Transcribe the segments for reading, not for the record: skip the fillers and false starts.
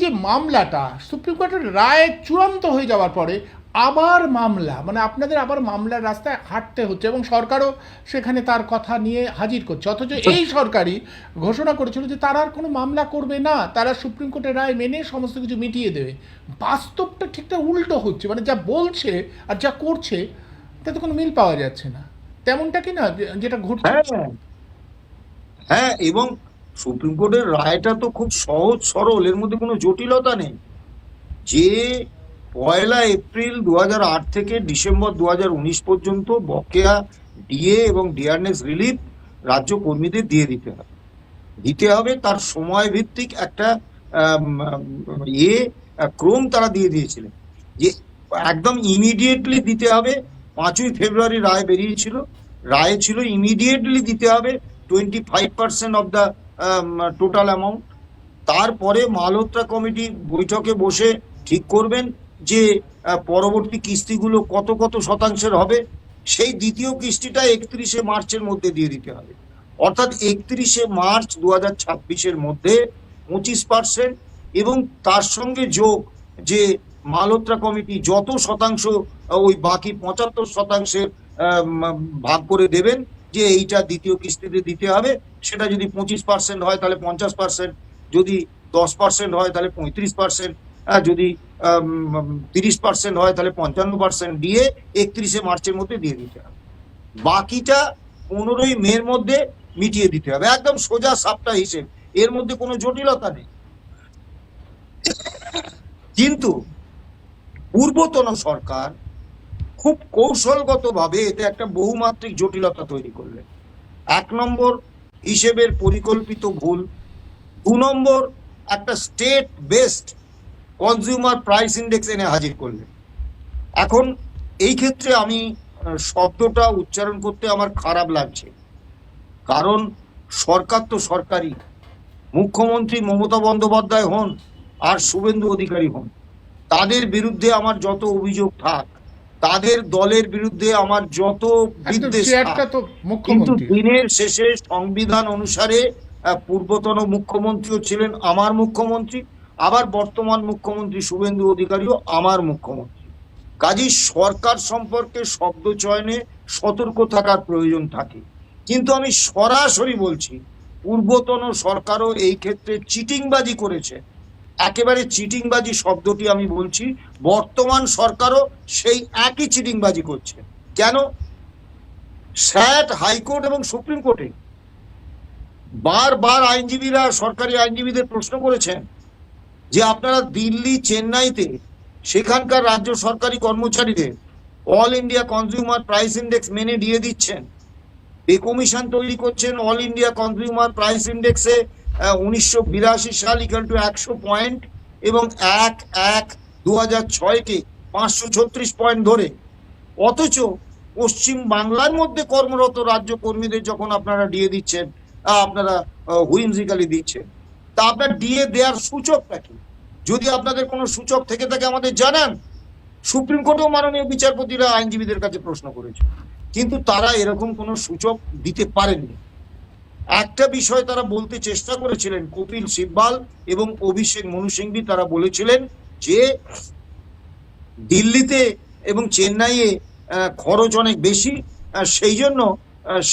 যে মামলাটা সুপ্রিম কোর্টের রায় চূড়ান্ত হয়ে যাওয়ার পরে আবার মামলা, মানে আপনাদের আবার মামলার রাস্তায় হাঁটতে হচ্ছে এবং সরকারও সেখানে তার কথা নিয়ে হাজির করছে, অথচ এই সরকারই ঘোষণা করেছিল যে তারা আর কোনো মামলা করবে না, তারা সুপ্রিম কোর্টের রায় মেনে সমস্ত কিছু মিটিয়ে দেবে। বাস্তবটা ঠিকঠাক উল্টো হচ্ছে, মানে যা বলছে আর যা করছে তাতে কোনো মিল পাওয়া যাচ্ছে না। তেমনটা কি না যেটা ঘটছে? হ্যাঁ, হ্যাঁ, এবং সুপ্রিম কোর্টের রায়টা তো খুব সহজ সরল, এর মধ্যে কোনো জটিলতা নেই। যে 1 এপ্রিল 2008 থেকে ডিসেম্বর 2019 পর্যন্ত বকেয়া ডিএ এবং ডিআরএস রিলিফ রাজ্য কর্মীদের দিয়ে দিতে হবে তার সময় ভিত্তিক একটা ক্রম তারা দিয়ে দিয়েছিলেন যে একদম ইমিডিয়েটলি দিতে হবে। 5ই ফেব্রুয়ারি রায় বেরিয়েছিল, রায় ছিল ইমিডিয়েটলি দিতে হবে 25% অফ দ্য টোটাল অ্যামাউন্ট। তারপরে মালহোত্রা কমিটি বৈঠকে বসে ঠিক করবেন যে পরবর্তী কিস্তিগুলো কত কত শতাংশের হবে। সেই দ্বিতীয় কিস্তিটা 31শে মার্চের মধ্যে দিয়ে দিতে হবে, অর্থাৎ 31শে মার্চ 2026-এর মধ্যে 25%, এবং তার সঙ্গে যোগ যে মালহোত্রা কমিটি যত শতাংশ ওই বাকি 75%-এর ভাগ করে দেবেন যে এইটা দ্বিতীয় কিস্তিতে দিতে হবে। সেটা যদি 25% হয় তাহলে 50%, যদি 10% হয় তাহলে 35%, যদি 30% হয় তাহলে 55% দিয়ে 31শে মার্চের মধ্যে দিয়ে দিতে হবে। বাকিটা 15ই মের মধ্যে মিটিয়ে দিতে হবে, একদম সোজা সাপটা হিসেব, এর মধ্যে কোনো জটিলতা নেই। কিন্তু পূর্বতন সরকার খুব কৌশলগতভাবে এতে একটা বহুমাত্রিক জটিলতা তৈরি করলেন। 1 নম্বর হিসেবের পরিকল্পিত ভুল, 2 নম্বর একটা state based consumer price index এনে হাজির করলেন। এখন এই ক্ষেত্রে আমি শব্দটা উচ্চারণ করতে আমার খারাপ লাগছে, কারণ সরকার তো সরকারি, মুখ্যমন্ত্রী মমতা বন্দ্যোপাধ্যায় হন আর শুভেন্দু অধিকারী হন, তাদের বিরুদ্ধে আমার যত অভিযোগ থাক, তাদের দলের বিরুদ্ধে আমার যত বিদ্বেষ থাক, কিন্তু দিনের শেষে সংবিধান অনুসারে পূর্বতন মুখ্যমন্ত্রীও ছিলেন আমার মুখ্যমন্ত্রী, আবার বর্তমান মুখ্যমন্ত্রী শুভেন্দু অধিকারীও আমার মুখ্যমন্ত্রী। কাজেই সরকার সম্পর্কে শব্দ চয়নে সতর্ক থাকার প্রয়োজন থাকে। কিন্তু আমি সরাসরি বলছি, পূর্বতন সরকারও এই ক্ষেত্রে চিটিংবাজি করেছে। একেবারে চিটিংবাজি শব্দটি আমি বলছি, বর্তমান সরকারও সেই একই চিটিংবাজি করছে। কেন? স্যাট, হাইকোর্ট এবং সুপ্রিম কোর্টে বারবার আইনজীবীরা, সরকারি আইনজীবীদের প্রশ্ন করেছেন যে আপনারা দিল্লি, চেন্নাইতে সেখানকার রাজ্য সরকারি কর্মচারীদের all India consumer price index মেনে দিয়ে দিচ্ছেন, পে কমিশন তৈরি করছেন অল ইন্ডিয়া কনজিউমার প্রাইস ইন্ডেক্সে 1982 সাল ইকুয়াল টু 100 পয়েন্ট, এবং 1/1/2006-কে 536 পয়েন্ট ধরে। অথচ পশ্চিম বাংলার মধ্যে কর্মরত রাজ্য কর্মীদের যখন আপনারা দিয়ে দিচ্ছেন, আপনারা হুইমজিক্যালি দিচ্ছেন, তা আপনার দিয়ে দেওয়ার সূচকটা কি? যদি আপনাদের কোনো সূচক থেকে থাকে আমাদের জানান। সুপ্রিম কোর্টেও মাননীয় বিচারপতিরা আইনজীবীদের কাছে প্রশ্ন করেছে, কিন্তু তারা এরকম কোনো সূচক দিতে পারেননি। একটা বিষয় তারা বলতে চেষ্টা করেছিলেন, কপিল সিব্বাল এবং অভিষেক মনু সিংভি, তারা বলেছিলেন যে দিল্লিতে এবং চেন্নাইয়ে খরচ অনেক বেশি, সেই জন্য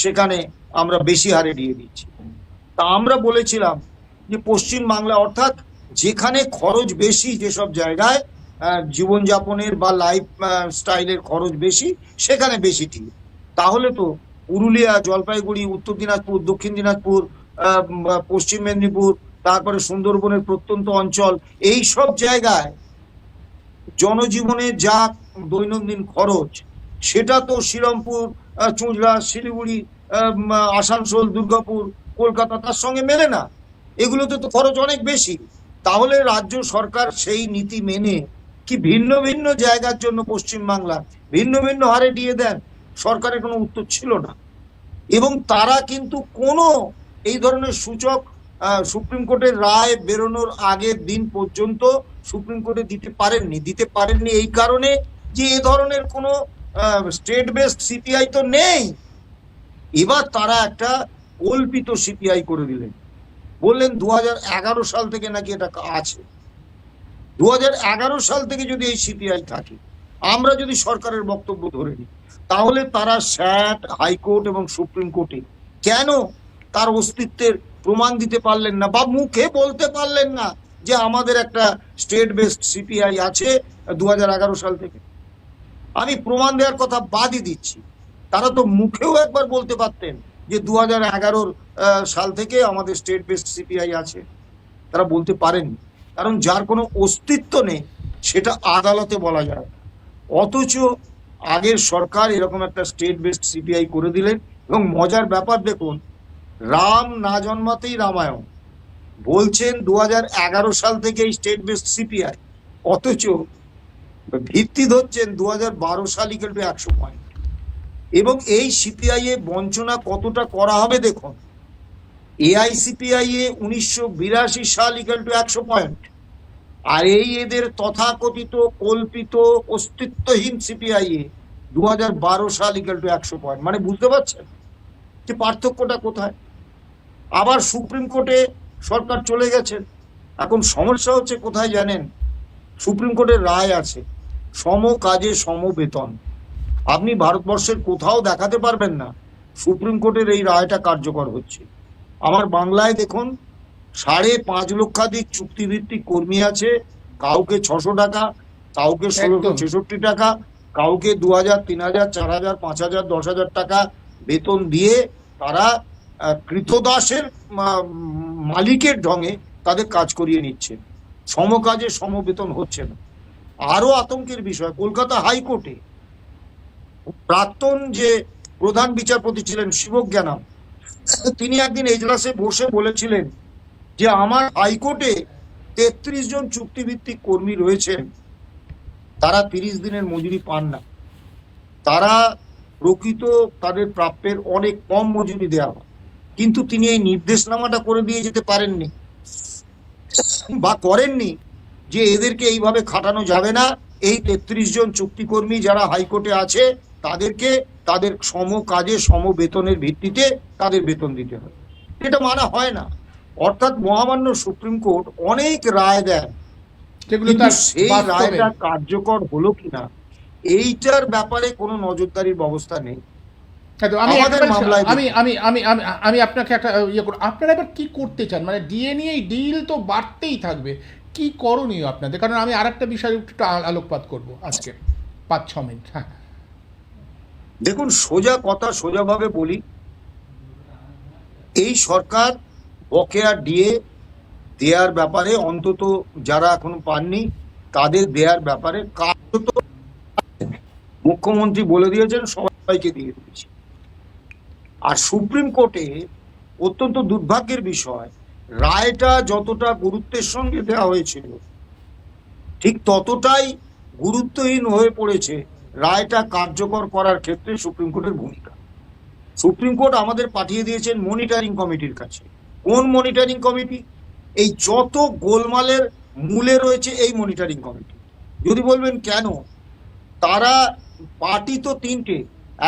সেখানে আমরা বেশি হারে দিয়ে দিচ্ছি। তা আমরা বলেছিলাম যে পশ্চিম বাংলা, অর্থাৎ যেখানে খরচ বেশি, যেসব জায়গায় জীবনযাপনের বা লাইফ স্টাইলের খরচ বেশি, সেখানে বেশি ঠিক। তাহলে তো পুরুলিয়া, জলপাইগুড়ি, উত্তর দিনাজপুর, দক্ষিণ দিনাজপুর, পশ্চিম মেদিনীপুর, তারপরে সুন্দরবনের প্রত্যন্ত অঞ্চল, এই সব জায়গায় জনজীবনে যা দৈনন্দিন খরচ, সেটা তো শ্রীরামপুর, চুঁচড়া, শিলিগুড়ি, আসানসোল, দুর্গাপুর, কলকাতা তার সঙ্গে মেলে না। এগুলোতে তো খরচ অনেক বেশি। তাহলে রাজ্য সরকার সেই নীতি মেনে কি ভিন্ন ভিন্ন জায়গার জন্য পশ্চিমবাংলা ভিন্ন ভিন্ন হারে দিয়ে দেন? সরকারের কোনো উত্তর ছিল না। এবং তারা কিন্তু কোনো এই ধরনের সূচক সুপ্রিম কোর্টের রায় বেরোনোর আগের দিন পর্যন্ত সুপ্রিম কোর্টে দিতে পারেননি এই কারণে যে এ ধরনের কোনো স্টেট বেসড সিপিআই তো নেই। এবার তারা একটা কল্পিত সিপিআই করে দিলেন, বললেন 2011 সাল থেকে নাকি এটা আছে। 2011 সাল থেকে যদি এই সিপিআই থাকে, আমরা যদি সরকারের বক্তব্য ধরে নিই, তাহলে তারা স্যাট, হাইকোর্ট এবং সুপ্রিম কোর্টে কেন তার অস্তিত্বের প্রমাণ দিতে পারলেন না, বা মুখে বলতে পারলেন না যে আমাদের একটা স্টেট বেসড সিপিআই আছে 2011 সাল থেকে? আমি প্রমাণ দেওয়ার কথা বাদই দিচ্ছি, তারা তো মুখেও একবার বলতে পারতেন যে 2011 সাল থেকে আমাদের স্টেট বেসড সিপিআই আছে। তারা বলতে পারেননি, কারণ যার কোনো অস্তিত্ব নেই সেটা আদালতে বলা যায়। অথচ আগের সরকার এরকম একটা স্টেট বেসড সিপিআই করে দিলেন। এবং মজার ব্যাপার দেখুন, রাম না জন্মাতেই রামায়ণ বলছেন 2011 সাল থেকে এই স্টেট বেসড সিপিআই, অথচ ভিত্তি ধরছেন 2012 সাল ইকুয়াল টু 100 পয়েন্ট। এবং এই সিপিআই এ বঞ্চনা কতটা করা হবে দেখুন, এআইসিপিআই এ 1982 সাল ইকুয়াল টু 100 পয়েন্ট, আর এই এদের তথাকথিত কল্পিত অস্তিত্বহীন সিপিআই এ 2012 সাল ইকুয়াল টু 100 পয়েন্ট। মানে বুঝতে পারছেন যে পার্থক্যটা কোথায়? আবার সুপ্রিম কোর্টে সরকার চলে গেছেন। এখন সমস্যা হচ্ছে কোথায় জানেন? সুপ্রিম কোর্টের রায় আছে, সম কাজে সম বেতন। আপনি ভারতবর্ষের কোথাও দেখাতে পারবেন না সুপ্রিম কোর্টের এই রায়টা কার্যকর হচ্ছে। আমার বাংলায় দেখুন, 5.5 লক্ষাধিক চুক্তিভিত্তিক কর্মী আছে, কাউকে 600 টাকা, কাউকে 1666 টাকা, কাউকে 2000, 3000, 4000, 5000, 10,000 টাকা বেতন দিয়ে তারা কৃতদাসের মালিকের ঢঙে তাদের কাজ করিয়ে নিচ্ছে। সমকাজে সমবেতন হচ্ছে না। আরো আতঙ্কের বিষয়, কলকাতা হাইকোর্টে প্রাক্তন যে প্রধান বিচারপতি ছিলেন শিবজ্ঞানম, তিনি একদিন এজলাসে বসে বলেছিলেন যে আমার হাইকোর্টে 33 জন চুক্তিভিত্তিক কর্মী রয়েছেন, তারা 30 দিনের মজুরি পান না। তারা প্রকৃত তাদের প্রাপ্যের অনেক কম মজুরি দেওয়া হয়, কিন্তু তিনি এই নির্দেশনামাটা করে দিয়ে যেতে পারেননি বা করেননি যে এদেরকে এইভাবে খাটানো যাবে না। এই 33 জন চুক্তিকর্মী যারা হাইকোর্টে আছে তাদেরকে তাদের সম কাজে সম বেতনের ভিত্তিতে তাদের বেতন দিতে হবে। এটা মানা হয় না। অর্থাৎ মহামান্য সুপ্রিম কোর্ট অনেক রায় দেন, কিন্তু সেই রায়টা কার্যকর হলো কিনা এইটার ব্যাপারে কোনো নজরদারির ব্যবস্থা নেই। আমি আপনাকে একটা ইয়ে করব, আপনারা এবার কি করতে চান? মানে ডিএ নিয়ে ডিল তো বাড়তেই থাকবে, কি করণীয় আপনাদের? কারণ আমি আর একটা বিষয়ে একটু আলোকপাত করব আজকে 5-6 মিনিট। হ্যাঁ দেখুন, সোজা কথা সোজাভাবে বলি, এই সরকার বকেয়া ডিএ দেওয়ার ব্যাপারে, অন্তত যারা এখনো পাননি তাদের দেওয়ার ব্যাপারে কার্যত মুখ্যমন্ত্রী বলে দিয়েছেন সবাইকে দিয়ে দিয়েছে। আর সুপ্রিম কোর্টে অত্যন্ত দুর্ভাগ্যের বিষয়, রায়টা যতটা গুরুত্বের সঙ্গে দেওয়া হয়েছিল ঠিক ততটাই গুরুত্বহীন হয়ে পড়েছে রায়টা কার্যকর করার ক্ষেত্রে সুপ্রিম কোর্টের ভূমিকা। সুপ্রিম কোর্ট আমাদের পাঠিয়ে দিয়েছেন মনিটরিং কমিটির কাছে। কোন মনিটরিং কমিটি? এই যত গোলমালের মূলে রয়েছে এই মনিটরিং কমিটি। যদি বলবেন কেন, তারা পার্টি তো 3টে,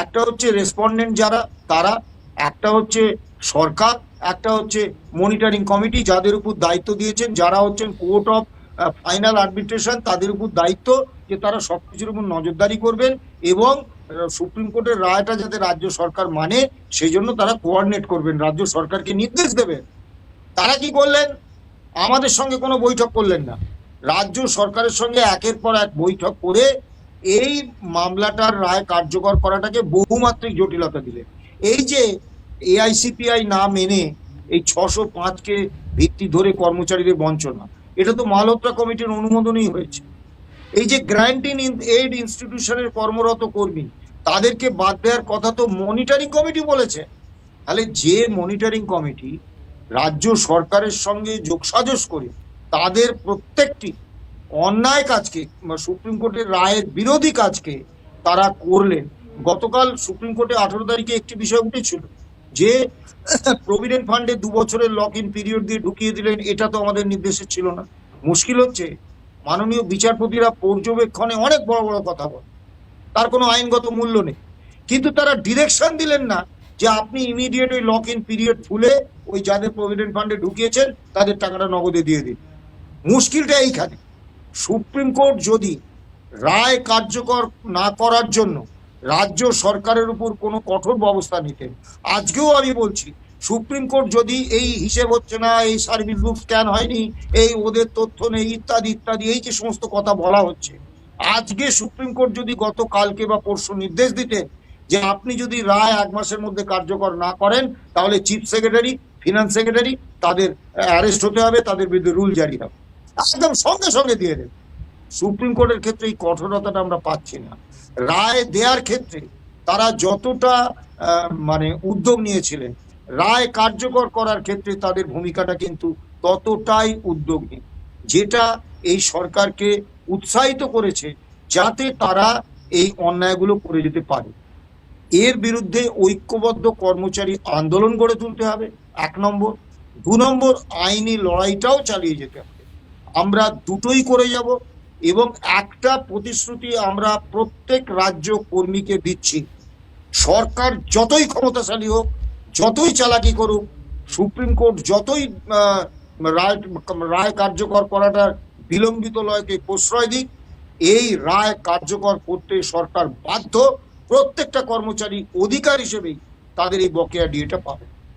একটা হচ্ছে রেসপন্ডেন্ট যারা তারা, একটা হচ্ছে সরকার, একটা হচ্ছে মনিটরিং কমিটি যাদের উপর দায়িত্ব দিয়েছেন, যারা হচ্ছেন কোর্ট অফ ফাইনাল আর্বিট্রেশন, তাদের উপর দায়িত্ব যে তারা সবকিছুর উপর নজরদারি করবেন এবং সুপ্রিম কোর্টের রায়টা যাতে রাজ্য সরকার মানে সেই জন্য তারা কোঅর্ডিনেট করবেন, রাজ্য সরকারকে নির্দেশ দেবেন। তারা কি করলেন? আমাদের সঙ্গে কোনো বৈঠক করলেন না, রাজ্য সরকারের সঙ্গে একের পর এক বৈঠক করে এই মামলাটার রায় কার্যকর করাটাকে বহুমাত্রিক জটিলতা দিলেন। এই যে এআইসিপিআই না মেনে এই 605কে ভিত্তি ধরে কর্মচারীদের বঞ্চনা, এটা তো মালহোত্রা কমিটির অনুমোদনই হয়েছে। এই যে গ্র্যান্ট ইন এইড ইনস্টিটিউশনের কর্মরত কর্মী, তাদেরকে বাদ দেওয়ার কথা তো মনিটরিং কমিটি বলেছে। তাহলে যে মনিটরিং কমিটি রাজ্য সরকারের সঙ্গে যোগসাজশ করে তাদের প্রত্যেকটি অন্যায় কাজকে, সুপ্রিম কোর্টের রায়ের বিরোধী কাজকে তারা করলেন। গতকাল সুপ্রিম কোর্টে 18 তারিখে একটি বিষয় উঠেছিল যে প্রভিডেন্ট ফান্ডে 2 বছরের লক ইন পিরিয়ড দিয়ে ঢুকিয়ে দিলেন, এটা তো আমাদের নির্দেশে ছিল না। মুশকিল হচ্ছে মাননীয় বিচারপতিরা পর্যবেক্ষণে অনেক বড় বড় কথা বলেন, তার কোনো আইনগত মূল্য নেই, কিন্তু তারা ডিরেকশন দিলেন না যে আপনি ইমিডিয়েট ওই লক ইন পিরিয়ড খুলে ওই যাদের প্রভিডেন্ট ফান্ডে ঢুকিয়েছেন তাদের টাকাটা নগদে দিয়ে দিন। মুশকিলটা এইখানে। সুপ্রিম কোর্ট যদি রায় কার্যকর না করার জন্য রাজ্য সরকারের উপর কোনো কঠোর ব্যবস্থা নিতেন, আজকেও আমি বলছি সুপ্রিম কোর্ট যদি এই হিসেব হচ্ছে না, এই সার্ভিস বুক স্ক্যান হয়নি, এই ওদের তথ্য নেই, ইত্যাদি ইত্যাদি, এই যে সমস্ত কথা বলা হচ্ছে, আজকে সুপ্রিম কোর্ট যদি গতকালকে বা পরশু নির্দেশ দিতেন যে আপনি যদি রায় 1 মাসের মধ্যে কার্যকর না করেন তাহলে চিফ সেক্রেটারি, ফিনান্স সেক্রেটারি তাদের অ্যারেস্ট হতে হবে, তাদের বিরুদ্ধে রুল জারি হবে, একদম সঙ্গে সঙ্গে দিয়ে দেবে। সুপ্রিম কোর্টের ক্ষেত্রে এই কঠোরতাটা আমরা পাচ্ছি না। রায় দেওয়ার ক্ষেত্রে তারা যতটা মানে উদ্যোগ নিয়েছিলেন, রায় কার্যকর করার ক্ষেত্রে তাদের ভূমিকাটা কিন্তু ততটাই উদ্যোগ নেই, যেটা এই সরকারকে উৎসাহিত করেছে যাতে তারা এই অন্যায়গুলো করে যেতে পারে। এর বিরুদ্ধে ঐক্যবদ্ধ কর্মচারী আন্দোলন গড়ে তুলতে হবে 1 নম্বর। 2 নম্বর, আইনি লড়াইটাও চালিয়ে যেতে হবে। আমরা দুটোই করে যাব এবং একটা প্রতিশ্রুতি আমরা প্রত্যেক রাজ্য কর্মীকে দিচ্ছি, সরকার যতই ক্ষমতাশালী হোক, যতই চালাকি করুক, সুপ্রিম কোর্ট যতই রায় কার্যকর করাটার বিলম্বিত লয়কে প্রশ্রয় দিক, এই রায় কার্যকর করতে সরকার বাধ্য। প্রত্যেকটা কর্মচারী অধিকার হিসেবেই তাদের এই বকেয়া ডিএটা পাবে।